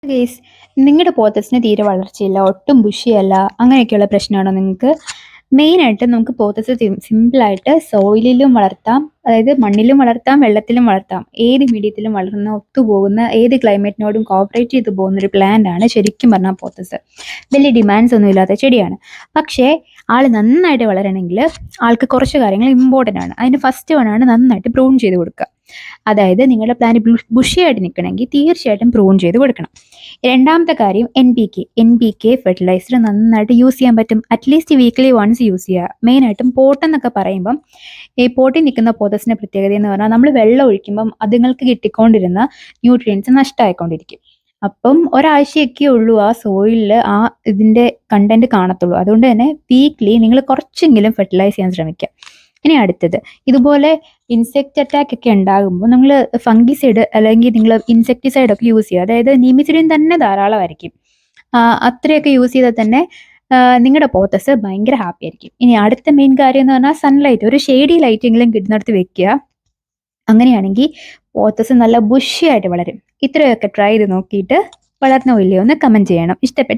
Guys, നിങ്ങളുടെ പോത്തസിന് തീരെ വളർച്ചയില്ല, ഒട്ടും ബുഷിയല്ല, അങ്ങനെയൊക്കെയുള്ള പ്രശ്നമാണോ നിങ്ങൾക്ക്? മെയിനായിട്ട് നമുക്ക് പോത്തസ് സിമ്പിളായിട്ട് സോയിലിലും വളർത്താം, അതായത് മണ്ണിലും വളർത്താം, വെള്ളത്തിലും വളർത്താം. ഏത് മീഡിയത്തിലും വളർന്ന് ഒത്തുപോകുന്ന, ഏത് ക്ലൈമറ്റിനോടും കോപ്പറേറ്റ് ചെയ്ത് പോകുന്ന ഒരു പ്ലാന്റ് ആണ് ശരിക്കും പറഞ്ഞാൽ പോത്തസ്. വലിയ ഡിമാൻഡ്സ് ഒന്നും ഇല്ലാത്ത ചെടിയാണ്. പക്ഷേ ആൾ നന്നായിട്ട് വളരണമെങ്കിൽ ആൾക്ക് കുറച്ച് കാര്യങ്ങൾ ഇമ്പോർട്ടൻ്റ് ആണ്. അതിന് ഫസ്റ്റ് വൺ ആണ് നന്നായിട്ട് പ്രൂൺ ചെയ്ത് കൊടുക്കുക. അതായത് നിങ്ങളുടെ പ്ലാന്റ് ബുഷിയായിട്ട് നിൽക്കണമെങ്കിൽ തീർച്ചയായിട്ടും പ്രൂൺ ചെയ്ത് കൊടുക്കണം. രണ്ടാമത്തെ കാര്യം എൻ പി കെ ഫെർട്ടിലൈസർ നന്നായിട്ട് യൂസ് ചെയ്യാൻ പറ്റും. അറ്റ്ലീസ്റ്റ് വീക്ക്ലി വൺസ് യൂസ് ചെയ്യുക. മെയിനായിട്ടും പോട്ടെന്നൊക്കെ പറയുമ്പം ഈ പോട്ടിൽ നിൽക്കുന്ന പോത്തസിൻ്റെ പ്രത്യേകത എന്ന് പറഞ്ഞാൽ നമ്മൾ വെള്ളം ഒഴിക്കുമ്പം അതുങ്ങൾക്ക് കിട്ടിക്കൊണ്ടിരുന്ന ന്യൂട്രിയൻസ് നഷ്ടമായിക്കൊണ്ടിരിക്കും. അപ്പം ഒരാഴ്ചയൊക്കെ ഉള്ളൂ ആ സോയിലിൽ ആ ഇതിൻ്റെ കണ്ടന്റ് കാണത്തുള്ളൂ. അതുകൊണ്ട് തന്നെ വീക്ക്ലി നിങ്ങൾ കുറച്ചെങ്കിലും ഫെർട്ടിലൈസ് ചെയ്യാൻ ശ്രമിക്കുക. ഇനി അടുത്തത്, ഇതുപോലെ ഇൻസെക്റ്റ് അറ്റാക്ക് ഒക്കെ ഉണ്ടാകുമ്പോൾ നമ്മൾ ഫംഗിസൈഡ് അല്ലെങ്കിൽ നിങ്ങൾ ഇൻസെക്ടിസൈഡ് ഒക്കെ യൂസ് ചെയ്യുക. അതായത് നീമിസിഡിൻ തന്നെ ധാരാളമായിരിക്കും. അത്രയൊക്കെ യൂസ് ചെയ്താൽ തന്നെ നിങ്ങളുടെ പോത്തസ് ഭയങ്കര ഹാപ്പി ആയിരിക്കും. ഇനി അടുത്ത മെയിൻ കാര്യം എന്ന് പറഞ്ഞാൽ സൺലൈറ്റ്, ഒരു ഷെയ്ഡി ലൈറ്റെങ്കിലും കിട്ടുന്നിടത്ത് വെക്കുക. അങ്ങനെയാണെങ്കിൽ പോത്തസ് നല്ല ബുഷിയായിട്ട് വളരും. ഇത്രയൊക്കെ ട്രൈ ചെയ്ത് നോക്കിയിട്ട് വളർന്നോ ഇല്ലയോ എന്ന് കമൻറ്റ് ചെയ്യണം. ഇഷ്ടപ്പെട്ട